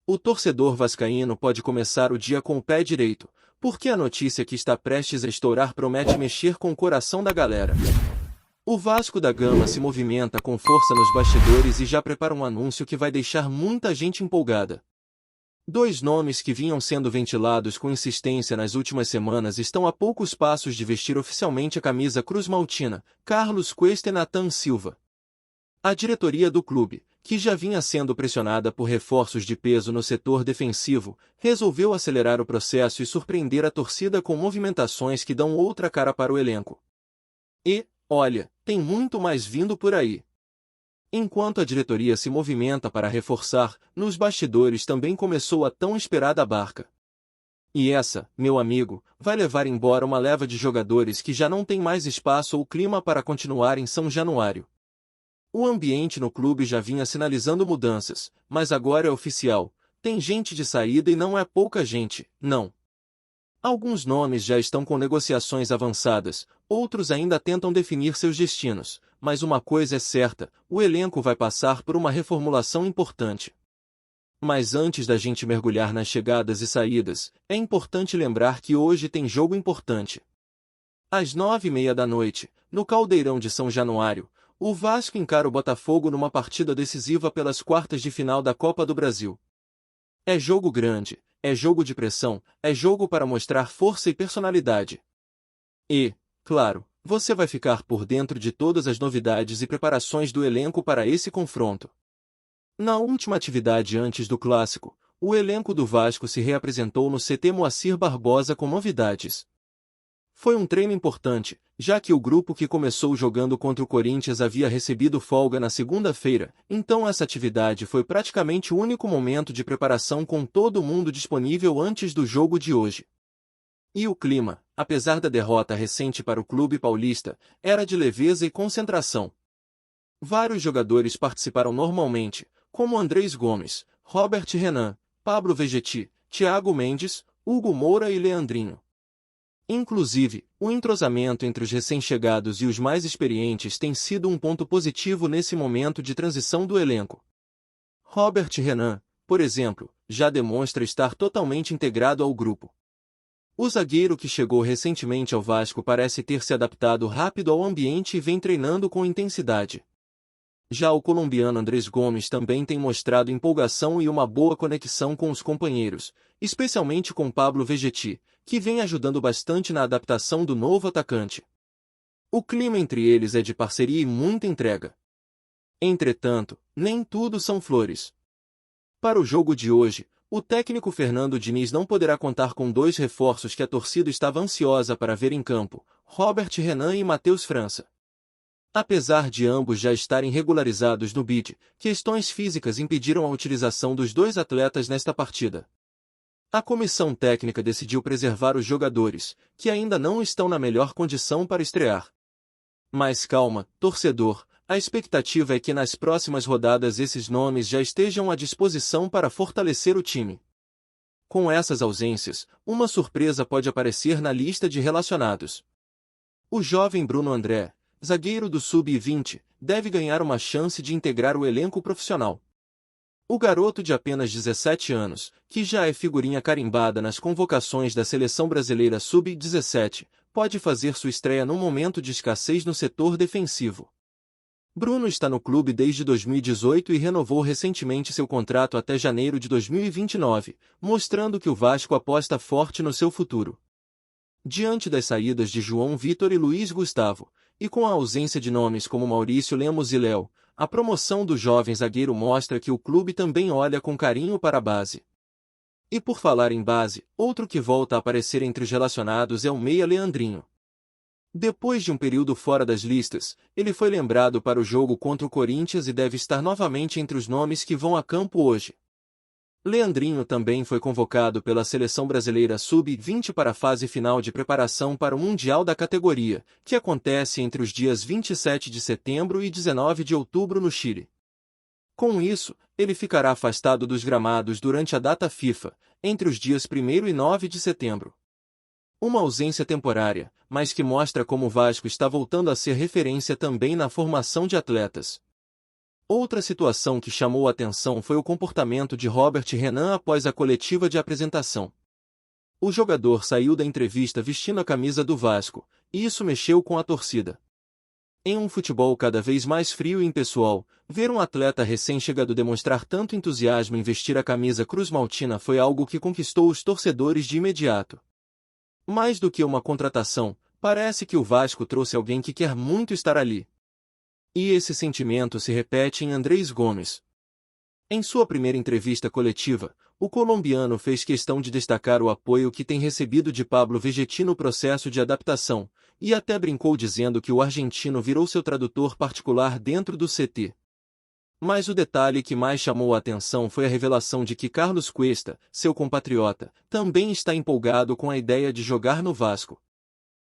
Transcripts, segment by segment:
O torcedor vascaíno pode começar o dia com o pé direito, porque a notícia que está prestes a estourar promete mexer com o coração da galera. O Vasco da Gama se movimenta com força nos bastidores e já prepara um anúncio que vai deixar muita gente empolgada. Dois nomes que vinham sendo ventilados com insistência nas últimas semanas estão a poucos passos de vestir oficialmente a camisa cruz-maltina: Carlos Cuesta e Nathan Silva. A diretoria do clube, que já vinha sendo pressionada por reforços de peso no setor defensivo, resolveu acelerar o processo e surpreender a torcida com movimentações que dão outra cara para o elenco. E, olha, tem muito mais vindo por aí. Enquanto a diretoria se movimenta para reforçar, nos bastidores também começou a tão esperada barca. E essa, meu amigo, vai levar embora uma leva de jogadores que já não tem mais espaço ou clima para continuar em São Januário. O ambiente no clube já vinha sinalizando mudanças, mas agora é oficial: tem gente de saída e não é pouca gente, não. Alguns nomes já estão com negociações avançadas, outros ainda tentam definir seus destinos, mas uma coisa é certa: o elenco vai passar por uma reformulação importante. Mas antes da gente mergulhar nas chegadas e saídas, é importante lembrar que hoje tem jogo importante. Às 9h30 da noite, no Caldeirão de São Januário, o Vasco encara o Botafogo numa partida decisiva pelas quartas de final da Copa do Brasil. É jogo grande, é jogo de pressão, é jogo para mostrar força e personalidade. E, claro, você vai ficar por dentro de todas as novidades e preparações do elenco para esse confronto. Na última atividade antes do Clássico, o elenco do Vasco se reapresentou no CT Moacir Barbosa com novidades. Foi um treino importante, já que o grupo que começou jogando contra o Corinthians havia recebido folga na segunda-feira, então essa atividade foi praticamente o único momento de preparação com todo mundo disponível antes do jogo de hoje. E o clima, apesar da derrota recente para o clube paulista, era de leveza e concentração. Vários jogadores participaram normalmente, como Andrés Gomes, Robert Renan, Pablo Vegetti, Thiago Mendes, Hugo Moura e Leandrinho. Inclusive, o entrosamento entre os recém-chegados e os mais experientes tem sido um ponto positivo nesse momento de transição do elenco. Robert Renan, por exemplo, já demonstra estar totalmente integrado ao grupo. O zagueiro que chegou recentemente ao Vasco parece ter se adaptado rápido ao ambiente e vem treinando com intensidade. Já o colombiano Andrés Gomes também tem mostrado empolgação e uma boa conexão com os companheiros, especialmente com Pablo Vegetti, que vem ajudando bastante na adaptação do novo atacante. O clima entre eles é de parceria e muita entrega. Entretanto, nem tudo são flores. Para o jogo de hoje, o técnico Fernando Diniz não poderá contar com dois reforços que a torcida estava ansiosa para ver em campo: Robert Renan e Matheus França. Apesar de ambos já estarem regularizados no BID, questões físicas impediram a utilização dos dois atletas nesta partida. A comissão técnica decidiu preservar os jogadores, que ainda não estão na melhor condição para estrear. Mas calma, torcedor, a expectativa é que nas próximas rodadas esses nomes já estejam à disposição para fortalecer o time. Com essas ausências, uma surpresa pode aparecer na lista de relacionados. O jovem Bruno André, zagueiro do Sub-20, deve ganhar uma chance de integrar o elenco profissional. O garoto de apenas 17 anos, que já é figurinha carimbada nas convocações da Seleção Brasileira Sub-17, pode fazer sua estreia num momento de escassez no setor defensivo. Bruno está no clube desde 2018 e renovou recentemente seu contrato até janeiro de 2029, mostrando que o Vasco aposta forte no seu futuro. Diante das saídas de João Vitor e Luiz Gustavo, e com a ausência de nomes como Maurício Lemos e Léo, a promoção do jovem zagueiro mostra que o clube também olha com carinho para a base. E por falar em base, outro que volta a aparecer entre os relacionados é o meia Leandrinho. Depois de um período fora das listas, ele foi lembrado para o jogo contra o Corinthians e deve estar novamente entre os nomes que vão a campo hoje. Leandrinho também foi convocado pela Seleção Brasileira Sub-20 para a fase final de preparação para o Mundial da categoria, que acontece entre os dias 27 de setembro e 19 de outubro no Chile. Com isso, ele ficará afastado dos gramados durante a data FIFA, entre os dias 1º e 9 de setembro. Uma ausência temporária, mas que mostra como o Vasco está voltando a ser referência também na formação de atletas. Outra situação que chamou a atenção foi o comportamento de Robert Renan após a coletiva de apresentação. O jogador saiu da entrevista vestindo a camisa do Vasco, e isso mexeu com a torcida. Em um futebol cada vez mais frio e impessoal, ver um atleta recém-chegado demonstrar tanto entusiasmo em vestir a camisa cruz-maltina foi algo que conquistou os torcedores de imediato. Mais do que uma contratação, parece que o Vasco trouxe alguém que quer muito estar ali. E esse sentimento se repete em Andrés Gomes. Em sua primeira entrevista coletiva, o colombiano fez questão de destacar o apoio que tem recebido de Pablo Vegetti no processo de adaptação, e até brincou dizendo que o argentino virou seu tradutor particular dentro do CT. Mas o detalhe que mais chamou a atenção foi a revelação de que Carlos Cuesta, seu compatriota, também está empolgado com a ideia de jogar no Vasco.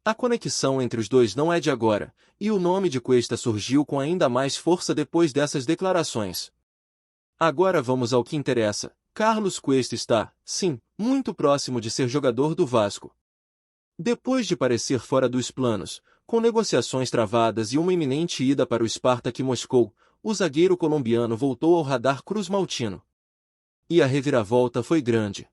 A conexão entre os dois não é de agora, e o nome de Cuesta surgiu com ainda mais força depois dessas declarações. Agora vamos ao que interessa. Carlos Cuesta está, sim, muito próximo de ser jogador do Vasco. Depois de parecer fora dos planos, com negociações travadas e uma iminente ida para o Spartak Moscou, o zagueiro colombiano voltou ao radar cruz-maltino. E a reviravolta foi grande.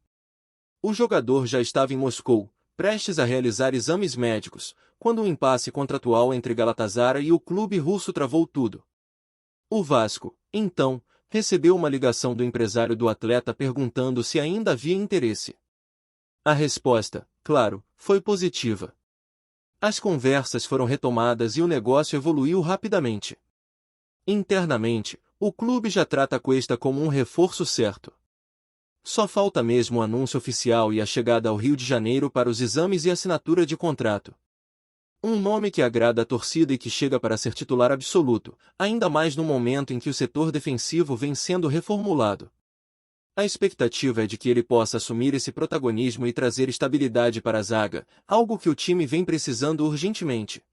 O jogador já estava em Moscou, prestes a realizar exames médicos, quando o impasse contratual entre Galatasaray e o clube russo travou tudo. O Vasco, então, recebeu uma ligação do empresário do atleta perguntando se ainda havia interesse. A resposta, claro, foi positiva. As conversas foram retomadas e o negócio evoluiu rapidamente. Internamente, o clube já trata Cuesta como um reforço certo. Só falta mesmo o anúncio oficial e a chegada ao Rio de Janeiro para os exames e assinatura de contrato. Um nome que agrada a torcida e que chega para ser titular absoluto, ainda mais no momento em que o setor defensivo vem sendo reformulado. A expectativa é de que ele possa assumir esse protagonismo e trazer estabilidade para a zaga, algo que o time vem precisando urgentemente.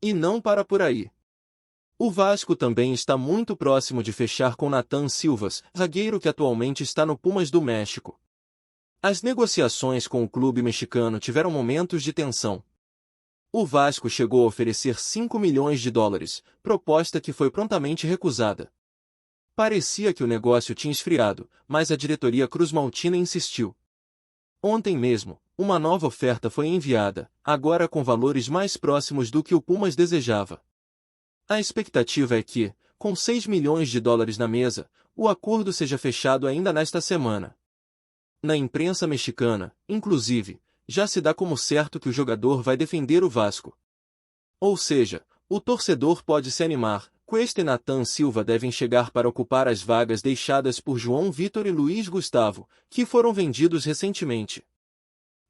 E não para por aí. O Vasco também está muito próximo de fechar com Nathan Silvas, zagueiro que atualmente está no Pumas do México. As negociações com o clube mexicano tiveram momentos de tensão. O Vasco chegou a oferecer 5 milhões de dólares, proposta que foi prontamente recusada. Parecia que o negócio tinha esfriado, mas a diretoria cruz-maltina insistiu. Ontem mesmo, uma nova oferta foi enviada, agora com valores mais próximos do que o Pumas desejava. A expectativa é que, com 6 milhões de dólares na mesa, o acordo seja fechado ainda nesta semana. Na imprensa mexicana, inclusive, já se dá como certo que o jogador vai defender o Vasco. Ou seja, o torcedor pode se animar. Cuesta e Nathan Silva devem chegar para ocupar as vagas deixadas por João Vitor e Luiz Gustavo, que foram vendidos recentemente.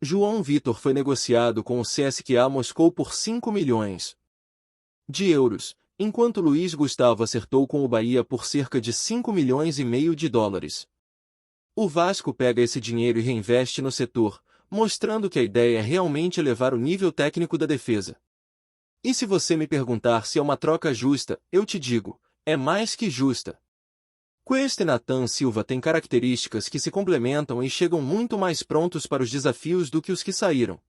João Vitor foi negociado com o CSKA Moscou por 5 milhões de euros, enquanto Luiz Gustavo acertou com o Bahia por cerca de 5 milhões e meio de dólares. O Vasco pega esse dinheiro e reinveste no setor, mostrando que a ideia é realmente elevar o nível técnico da defesa. E se você me perguntar se é uma troca justa, eu te digo, é mais que justa. Cuesta e Nathan Silva têm características que se complementam e chegam muito mais prontos para os desafios do que os que saíram.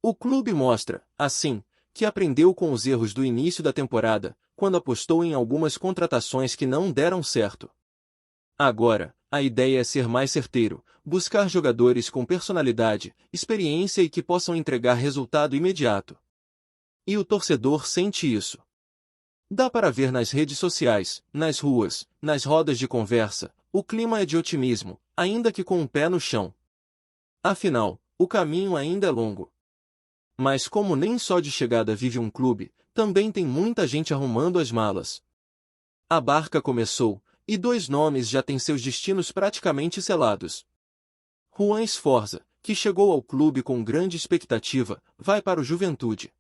O clube mostra, assim, que aprendeu com os erros do início da temporada, quando apostou em algumas contratações que não deram certo. Agora, a ideia é ser mais certeiro, buscar jogadores com personalidade, experiência e que possam entregar resultado imediato. E o torcedor sente isso. Dá para ver nas redes sociais, nas ruas, nas rodas de conversa, o clima é de otimismo, ainda que com um pé no chão. Afinal, o caminho ainda é longo. Mas como nem só de chegada vive um clube, também tem muita gente arrumando as malas. A barca começou, e 2 nomes já têm seus destinos praticamente selados. Juan Sforza, que chegou ao clube com grande expectativa, vai para o Juventude.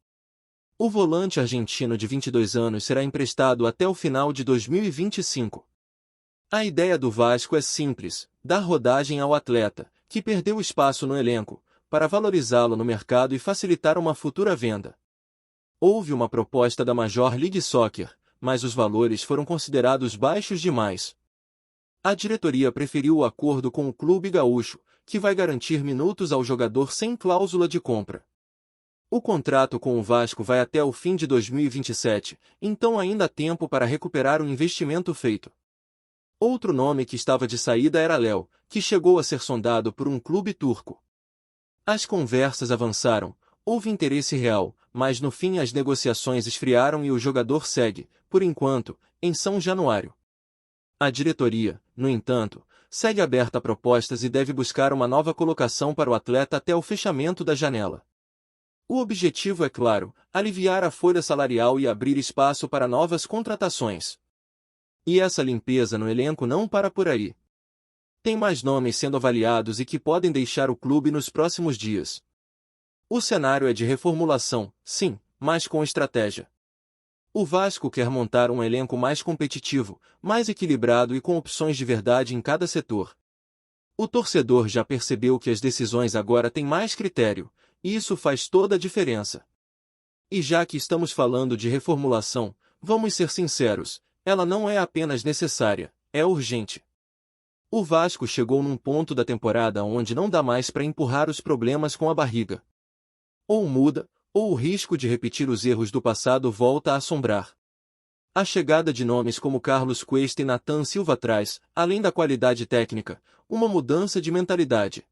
O volante argentino de 22 anos será emprestado até o final de 2025. A ideia do Vasco é simples, dar rodagem ao atleta, que perdeu espaço no elenco, para valorizá-lo no mercado e facilitar uma futura venda. Houve uma proposta da Major League Soccer, mas os valores foram considerados baixos demais. A diretoria preferiu o acordo com o clube gaúcho, que vai garantir minutos ao jogador sem cláusula de compra. O contrato com o Vasco vai até o fim de 2027, então ainda há tempo para recuperar o investimento feito. Outro nome que estava de saída era Léo, que chegou a ser sondado por um clube turco. As conversas avançaram, houve interesse real, mas no fim as negociações esfriaram e o jogador segue, por enquanto, em São Januário. A diretoria, no entanto, segue aberta a propostas e deve buscar uma nova colocação para o atleta até o fechamento da janela. O objetivo é claro, aliviar a folha salarial e abrir espaço para novas contratações. E essa limpeza no elenco não para por aí. Tem mais nomes sendo avaliados e que podem deixar o clube nos próximos dias. O cenário é de reformulação, sim, mas com estratégia. O Vasco quer montar um elenco mais competitivo, mais equilibrado e com opções de verdade em cada setor. O torcedor já percebeu que as decisões agora têm mais critério, e isso faz toda a diferença. E já que estamos falando de reformulação, vamos ser sinceros, ela não é apenas necessária, é urgente. O Vasco chegou num ponto da temporada onde não dá mais para empurrar os problemas com a barriga. Ou muda, ou o risco de repetir os erros do passado volta a assombrar. A chegada de nomes como Carlos Cuesta e Nathan Silva traz, além da qualidade técnica, uma mudança de mentalidade.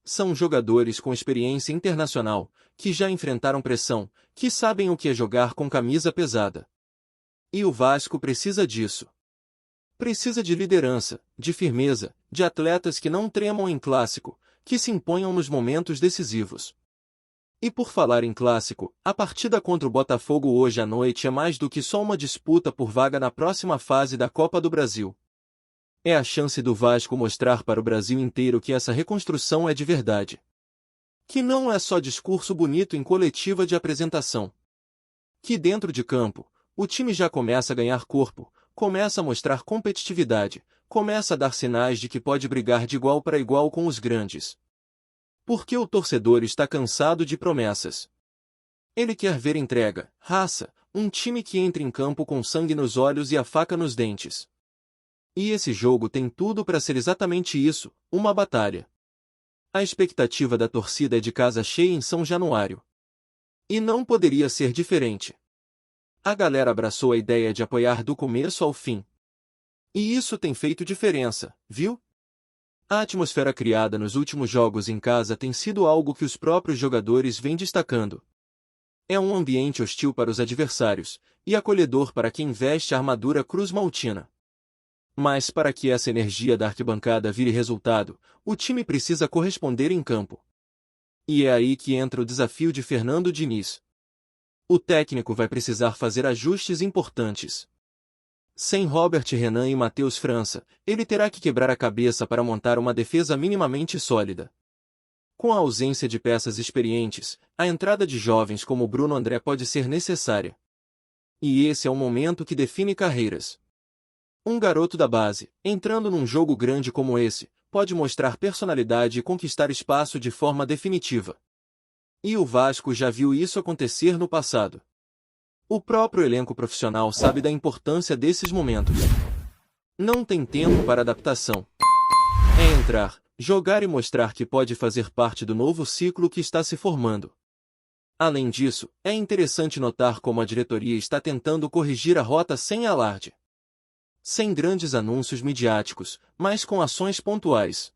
São jogadores com experiência internacional, que já enfrentaram pressão, que sabem o que é jogar com camisa pesada. E o Vasco precisa disso. Precisa de liderança, de firmeza, de atletas que não tremam em clássico, que se imponham nos momentos decisivos. E por falar em clássico, a partida contra o Botafogo hoje à noite é mais do que só uma disputa por vaga na próxima fase da Copa do Brasil. É a chance do Vasco mostrar para o Brasil inteiro que essa reconstrução é de verdade. Que não é só discurso bonito em coletiva de apresentação. Que dentro de campo, o time já começa a ganhar corpo, começa a mostrar competitividade, começa a dar sinais de que pode brigar de igual para igual com os grandes. Porque o torcedor está cansado de promessas. Ele quer ver entrega, raça, um time que entre em campo com sangue nos olhos e a faca nos dentes. E esse jogo tem tudo para ser exatamente isso, uma batalha. A expectativa da torcida é de casa cheia em São Januário. E não poderia ser diferente. A galera abraçou a ideia de apoiar do começo ao fim. E isso tem feito diferença, viu? A atmosfera criada nos últimos jogos em casa tem sido algo que os próprios jogadores vêm destacando. É um ambiente hostil para os adversários, e acolhedor para quem veste a armadura cruz-maltina. Mas para que essa energia da arquibancada vire resultado, o time precisa corresponder em campo. E é aí que entra o desafio de Fernando Diniz. O técnico vai precisar fazer ajustes importantes. Sem Robert Renan e Matheus França, ele terá que quebrar a cabeça para montar uma defesa minimamente sólida. Com a ausência de peças experientes, a entrada de jovens como Bruno André pode ser necessária. E esse é o momento que define carreiras. Um garoto da base, entrando num jogo grande como esse, pode mostrar personalidade e conquistar espaço de forma definitiva. E o Vasco já viu isso acontecer no passado. O próprio elenco profissional sabe da importância desses momentos. Não tem tempo para adaptação. É entrar, jogar e mostrar que pode fazer parte do novo ciclo que está se formando. Além disso, é interessante notar como a diretoria está tentando corrigir a rota sem alarde. Sem grandes anúncios midiáticos, mas com ações pontuais.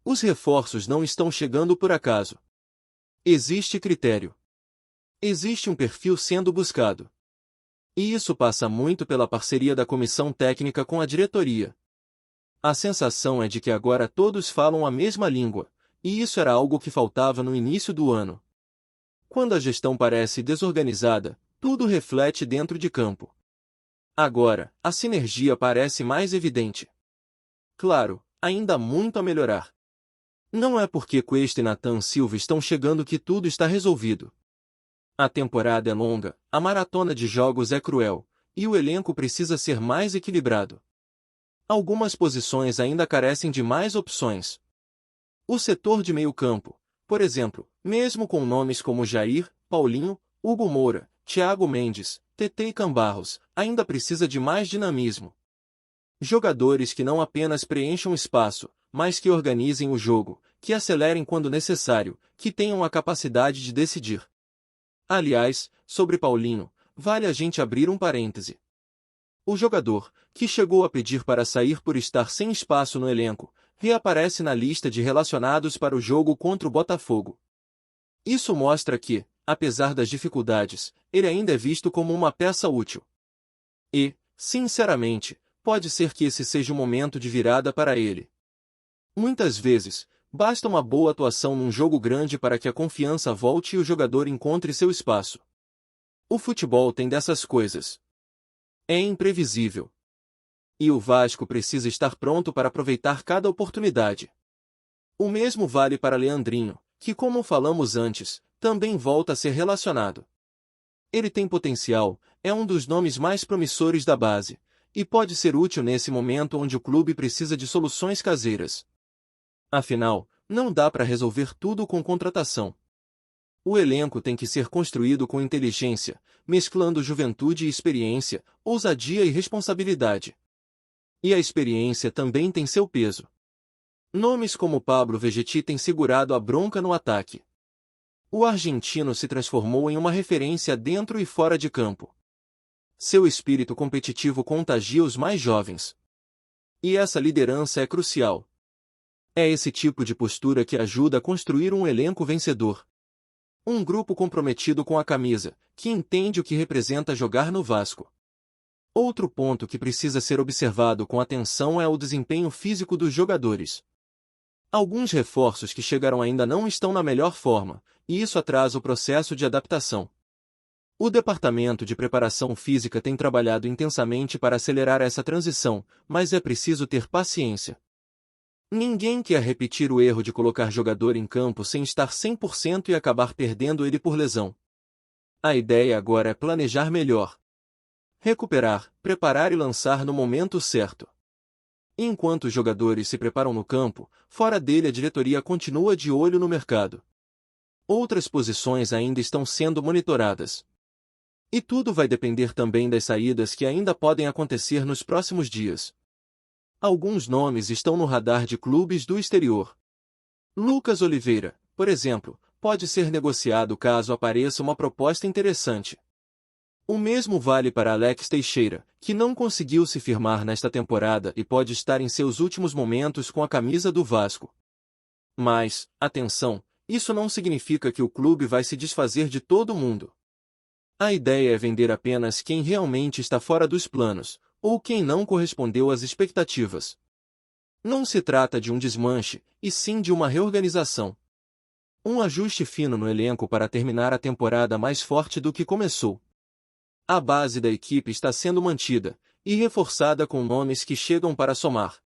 Os reforços não estão chegando por acaso. Existe critério. Existe um perfil sendo buscado. E isso passa muito pela parceria da comissão técnica com a diretoria. A sensação é de que agora todos falam a mesma língua, e isso era algo que faltava no início do ano. Quando a gestão parece desorganizada, tudo reflete dentro de campo. Agora, a sinergia parece mais evidente. Claro, ainda há muito a melhorar. Não é porque Cuesta e Nathan Silva estão chegando que tudo está resolvido. A temporada é longa, a maratona de jogos é cruel, e o elenco precisa ser mais equilibrado. Algumas posições ainda carecem de mais opções. O setor de meio-campo, por exemplo, mesmo com nomes como Jair, Paulinho, Hugo Moura, Thiago Mendes, TT e Cambarros, ainda precisa de mais dinamismo. Jogadores que não apenas preencham espaço, mas que organizem o jogo, que acelerem quando necessário, que tenham a capacidade de decidir. Aliás, sobre Paulinho, vale a gente abrir um parêntese. O jogador, que chegou a pedir para sair por estar sem espaço no elenco, reaparece na lista de relacionados para o jogo contra o Botafogo. Isso mostra que, apesar das dificuldades, ele ainda é visto como uma peça útil. E, sinceramente, pode ser que esse seja o momento de virada para ele. Muitas vezes, basta uma boa atuação num jogo grande para que a confiança volte e o jogador encontre seu espaço. O futebol tem dessas coisas. É imprevisível. E o Vasco precisa estar pronto para aproveitar cada oportunidade. O mesmo vale para Leandrinho, que, como falamos antes, também volta a ser relacionado. Ele tem potencial, é um dos nomes mais promissores da base, e pode ser útil nesse momento onde o clube precisa de soluções caseiras. Afinal, não dá para resolver tudo com contratação. O elenco tem que ser construído com inteligência, mesclando juventude e experiência, ousadia e responsabilidade. E a experiência também tem seu peso. Nomes como Pablo Vegetti têm segurado a bronca no ataque. O argentino se transformou em uma referência dentro e fora de campo. Seu espírito competitivo contagia os mais jovens. E essa liderança é crucial. É esse tipo de postura que ajuda a construir um elenco vencedor. Um grupo comprometido com a camisa, que entende o que representa jogar no Vasco. Outro ponto que precisa ser observado com atenção é o desempenho físico dos jogadores. Alguns reforços que chegaram ainda não estão na melhor forma, e isso atrasa o processo de adaptação. O departamento de preparação física tem trabalhado intensamente para acelerar essa transição, mas é preciso ter paciência. Ninguém quer repetir o erro de colocar jogador em campo sem estar 100% e acabar perdendo ele por lesão. A ideia agora é planejar melhor. Recuperar, preparar e lançar no momento certo. Enquanto os jogadores se preparam no campo, fora dele a diretoria continua de olho no mercado. Outras posições ainda estão sendo monitoradas. E tudo vai depender também das saídas que ainda podem acontecer nos próximos dias. Alguns nomes estão no radar de clubes do exterior. Lucas Oliveira, por exemplo, pode ser negociado caso apareça uma proposta interessante. O mesmo vale para Alex Teixeira, que não conseguiu se firmar nesta temporada e pode estar em seus últimos momentos com a camisa do Vasco. Mas, atenção, isso não significa que o clube vai se desfazer de todo mundo. A ideia é vender apenas quem realmente está fora dos planos, ou quem não correspondeu às expectativas. Não se trata de um desmanche, e sim de uma reorganização. Um ajuste fino no elenco para terminar a temporada mais forte do que começou. A base da equipe está sendo mantida, e reforçada com nomes que chegam para somar.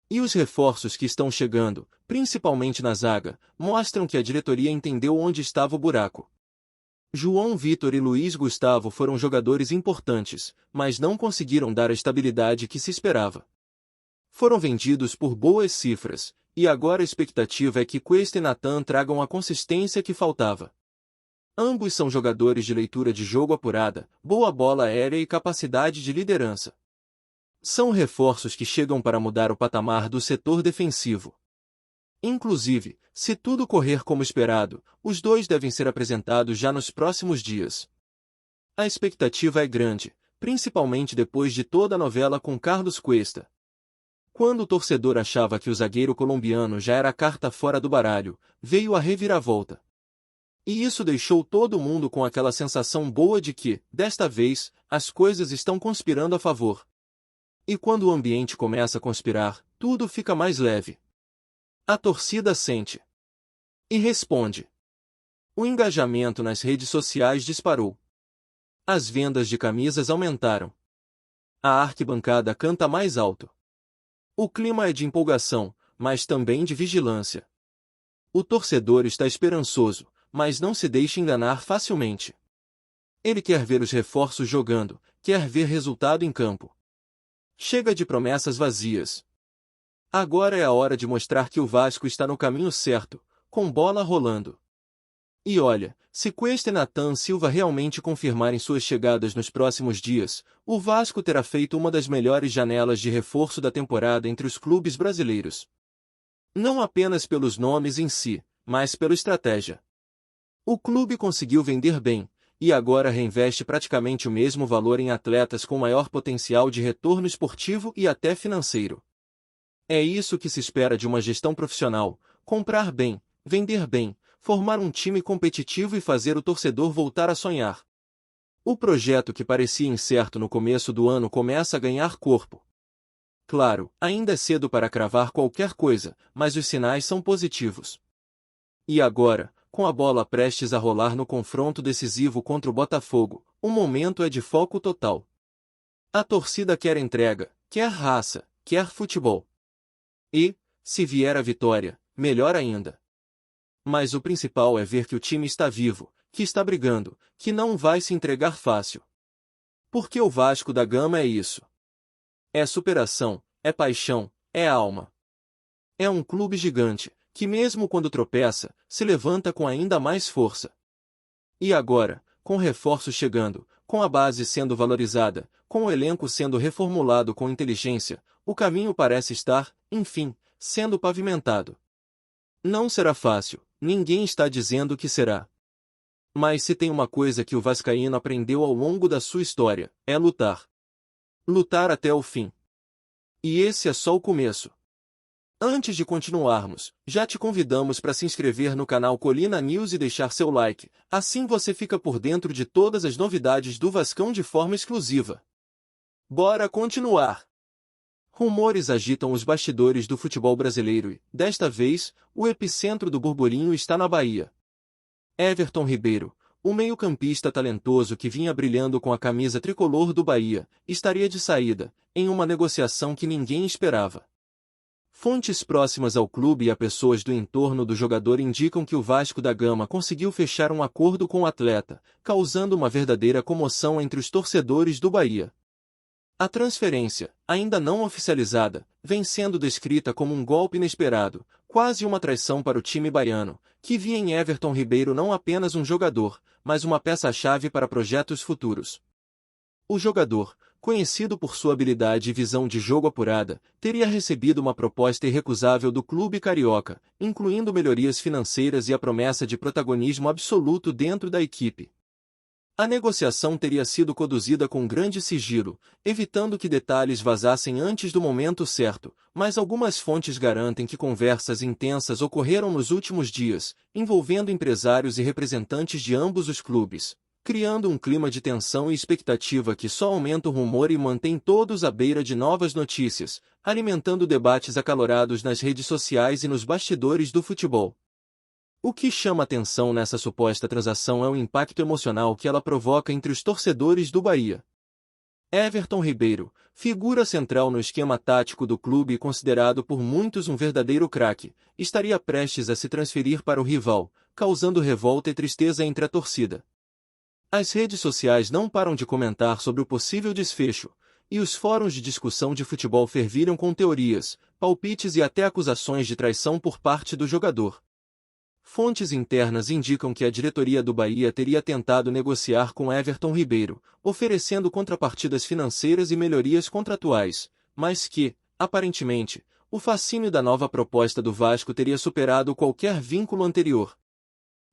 E os reforços que estão chegando, principalmente na zaga, mostram que a diretoria entendeu onde estava o buraco. João Vitor e Luiz Gustavo foram jogadores importantes, mas não conseguiram dar a estabilidade que se esperava. Foram vendidos por boas cifras, e agora a expectativa é que Cuesta e Natan tragam a consistência que faltava. Ambos são jogadores de leitura de jogo apurada, boa bola aérea e capacidade de liderança. São reforços que chegam para mudar o patamar do setor defensivo. Inclusive, se tudo correr como esperado, os dois devem ser apresentados já nos próximos dias. A expectativa é grande, principalmente depois de toda a novela com Carlos Cuesta. Quando o torcedor achava que o zagueiro colombiano já era a carta fora do baralho, veio a reviravolta. E isso deixou todo mundo com aquela sensação boa de que, desta vez, as coisas estão conspirando a favor. E quando o ambiente começa a conspirar, tudo fica mais leve. A torcida sente. E responde. O engajamento nas redes sociais disparou. As vendas de camisas aumentaram. A arquibancada canta mais alto. O clima é de empolgação, mas também de vigilância. O torcedor está esperançoso, mas não se deixe enganar facilmente. Ele quer ver os reforços jogando, quer ver resultado em campo. Chega de promessas vazias. Agora é a hora de mostrar que o Vasco está no caminho certo, com bola rolando. E olha, se Cuesta e Natan Silva realmente confirmarem suas chegadas nos próximos dias, o Vasco terá feito uma das melhores janelas de reforço da temporada entre os clubes brasileiros. Não apenas pelos nomes em si, mas pela estratégia. O clube conseguiu vender bem, e agora reinveste praticamente o mesmo valor em atletas com maior potencial de retorno esportivo e até financeiro. É isso que se espera de uma gestão profissional: comprar bem, vender bem, formar um time competitivo e fazer o torcedor voltar a sonhar. O projeto que parecia incerto no começo do ano começa a ganhar corpo. Claro, ainda é cedo para cravar qualquer coisa, mas os sinais são positivos. E agora, com a bola prestes a rolar no confronto decisivo contra o Botafogo, o momento é de foco total. A torcida quer entrega, quer raça, quer futebol. E, se vier a vitória, melhor ainda. Mas o principal é ver que o time está vivo, que está brigando, que não vai se entregar fácil. Porque o Vasco da Gama é isso. É superação, é paixão, é alma. É um clube gigante, que mesmo quando tropeça, se levanta com ainda mais força. E agora, com reforços chegando, com a base sendo valorizada, com o elenco sendo reformulado com inteligência, o caminho parece estar, enfim, sendo pavimentado. Não será fácil, ninguém está dizendo que será. Mas se tem uma coisa que o vascaíno aprendeu ao longo da sua história, é lutar. Lutar até o fim. E esse é só o começo. Antes de continuarmos, já te convidamos para se inscrever no canal Colina News e deixar seu like, assim você fica por dentro de todas as novidades do Vascão de forma exclusiva. Bora continuar! Rumores agitam os bastidores do futebol brasileiro e, desta vez, o epicentro do burburinho está na Bahia. Everton Ribeiro, o meio-campista talentoso que vinha brilhando com a camisa tricolor do Bahia, estaria de saída, em uma negociação que ninguém esperava. Fontes próximas ao clube e a pessoas do entorno do jogador indicam que o Vasco da Gama conseguiu fechar um acordo com o atleta, causando uma verdadeira comoção entre os torcedores do Bahia. A transferência, ainda não oficializada, vem sendo descrita como um golpe inesperado, quase uma traição para o time baiano, que via em Everton Ribeiro não apenas um jogador, mas uma peça-chave para projetos futuros. O jogador, conhecido por sua habilidade e visão de jogo apurada, teria recebido uma proposta irrecusável do clube carioca, incluindo melhorias financeiras e a promessa de protagonismo absoluto dentro da equipe. A negociação teria sido conduzida com grande sigilo, evitando que detalhes vazassem antes do momento certo, mas algumas fontes garantem que conversas intensas ocorreram nos últimos dias, envolvendo empresários e representantes de ambos os clubes, criando um clima de tensão e expectativa que só aumenta o rumor e mantém todos à beira de novas notícias, alimentando debates acalorados nas redes sociais e nos bastidores do futebol. O que chama atenção nessa suposta transação é o impacto emocional que ela provoca entre os torcedores do Bahia. Everton Ribeiro, figura central no esquema tático do clube e considerado por muitos um verdadeiro craque, estaria prestes a se transferir para o rival, causando revolta e tristeza entre a torcida. As redes sociais não param de comentar sobre o possível desfecho, e os fóruns de discussão de futebol fervilham com teorias, palpites e até acusações de traição por parte do jogador. Fontes internas indicam que a diretoria do Bahia teria tentado negociar com Everton Ribeiro, oferecendo contrapartidas financeiras e melhorias contratuais, mas que, aparentemente, o fascínio da nova proposta do Vasco teria superado qualquer vínculo anterior.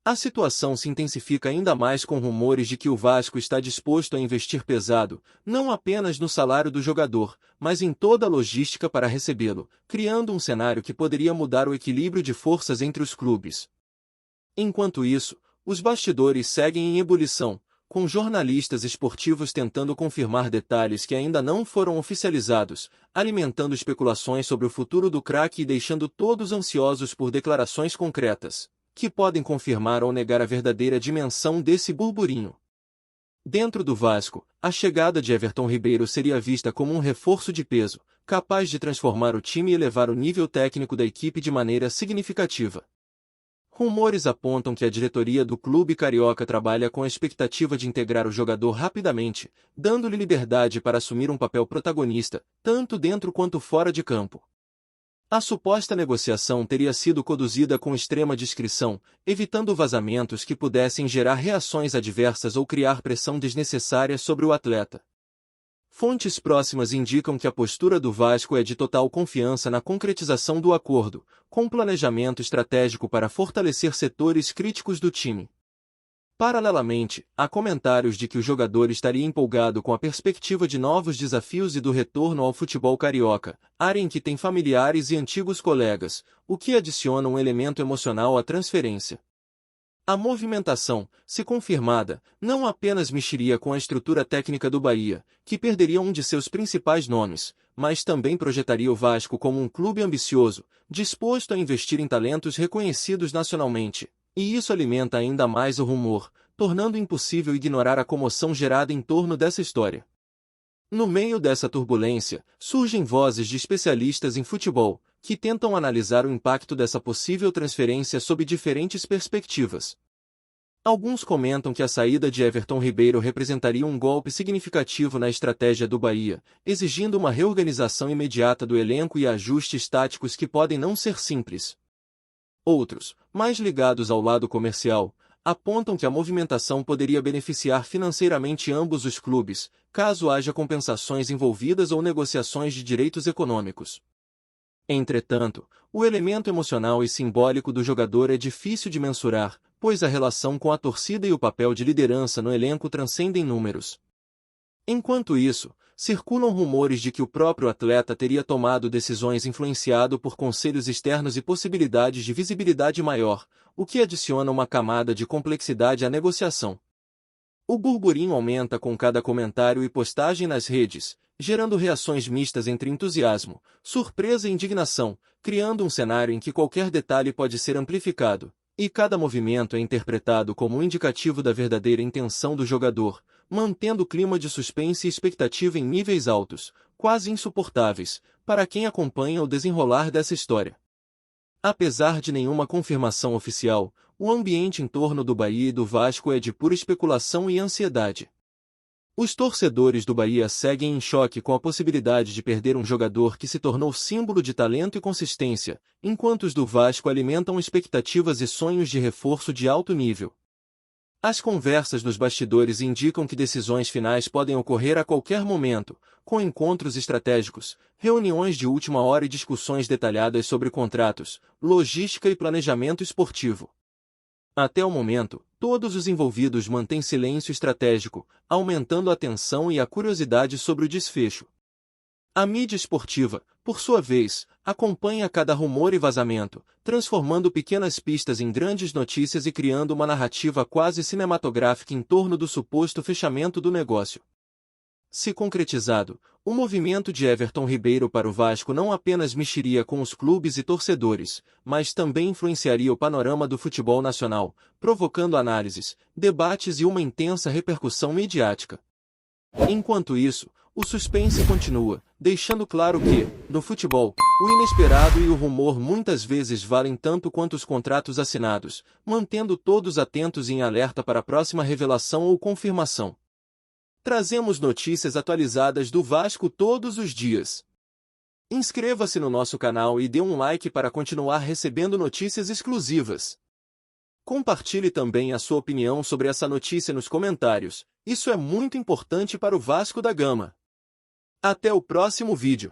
A situação se intensifica ainda mais com rumores de que o Vasco está disposto a investir pesado, não apenas no salário do jogador, mas em toda a logística para recebê-lo, criando um cenário que poderia mudar o equilíbrio de forças entre os clubes. Enquanto isso, os bastidores seguem em ebulição, com jornalistas esportivos tentando confirmar detalhes que ainda não foram oficializados, alimentando especulações sobre o futuro do craque e deixando todos ansiosos por declarações concretas, que podem confirmar ou negar a verdadeira dimensão desse burburinho. Dentro do Vasco, a chegada de Everton Ribeiro seria vista como um reforço de peso, capaz de transformar o time e elevar o nível técnico da equipe de maneira significativa. Rumores apontam que a diretoria do clube carioca trabalha com a expectativa de integrar o jogador rapidamente, dando-lhe liberdade para assumir um papel protagonista, tanto dentro quanto fora de campo. A suposta negociação teria sido conduzida com extrema discrição, evitando vazamentos que pudessem gerar reações adversas ou criar pressão desnecessária sobre o atleta. Fontes próximas indicam que a postura do Vasco é de total confiança na concretização do acordo, com planejamento estratégico para fortalecer setores críticos do time. Paralelamente, há comentários de que o jogador estaria empolgado com a perspectiva de novos desafios e do retorno ao futebol carioca, área em que tem familiares e antigos colegas, o que adiciona um elemento emocional à transferência. A movimentação, se confirmada, não apenas mexeria com a estrutura técnica do Bahia, que perderia um de seus principais nomes, mas também projetaria o Vasco como um clube ambicioso, disposto a investir em talentos reconhecidos nacionalmente. E isso alimenta ainda mais o rumor, tornando impossível ignorar a comoção gerada em torno dessa história. No meio dessa turbulência, surgem vozes de especialistas em futebol, que tentam analisar o impacto dessa possível transferência sob diferentes perspectivas. Alguns comentam que a saída de Everton Ribeiro representaria um golpe significativo na estratégia do Bahia, exigindo uma reorganização imediata do elenco e ajustes táticos que podem não ser simples. Outros, mais ligados ao lado comercial, apontam que a movimentação poderia beneficiar financeiramente ambos os clubes, caso haja compensações envolvidas ou negociações de direitos econômicos. Entretanto, o elemento emocional e simbólico do jogador é difícil de mensurar, pois a relação com a torcida e o papel de liderança no elenco transcendem números. Enquanto isso, circulam rumores de que o próprio atleta teria tomado decisões influenciado por conselhos externos e possibilidades de visibilidade maior, o que adiciona uma camada de complexidade à negociação. O burburinho aumenta com cada comentário e postagem nas redes, gerando reações mistas entre entusiasmo, surpresa e indignação, criando um cenário em que qualquer detalhe pode ser amplificado, e cada movimento é interpretado como um indicativo da verdadeira intenção do jogador, mantendo o clima de suspense e expectativa em níveis altos, quase insuportáveis, para quem acompanha o desenrolar dessa história. Apesar de nenhuma confirmação oficial, o ambiente em torno do Bahia e do Vasco é de pura especulação e ansiedade. Os torcedores do Bahia seguem em choque com a possibilidade de perder um jogador que se tornou símbolo de talento e consistência, enquanto os do Vasco alimentam expectativas e sonhos de reforço de alto nível. As conversas nos bastidores indicam que decisões finais podem ocorrer a qualquer momento, com encontros estratégicos, reuniões de última hora e discussões detalhadas sobre contratos, logística e planejamento esportivo. Até o momento, todos os envolvidos mantêm silêncio estratégico, aumentando a tensão e a curiosidade sobre o desfecho. A mídia esportiva, por sua vez, acompanha cada rumor e vazamento, transformando pequenas pistas em grandes notícias e criando uma narrativa quase cinematográfica em torno do suposto fechamento do negócio. Se concretizado, o movimento de Everton Ribeiro para o Vasco não apenas mexeria com os clubes e torcedores, mas também influenciaria o panorama do futebol nacional, provocando análises, debates e uma intensa repercussão midiática. Enquanto isso, o suspense continua, deixando claro que, no futebol, o inesperado e o rumor muitas vezes valem tanto quanto os contratos assinados, mantendo todos atentos e em alerta para a próxima revelação ou confirmação. Trazemos notícias atualizadas do Vasco todos os dias. Inscreva-se no nosso canal e dê um like para continuar recebendo notícias exclusivas. Compartilhe também a sua opinião sobre essa notícia nos comentários, isso é muito importante para o Vasco da Gama. Até o próximo vídeo.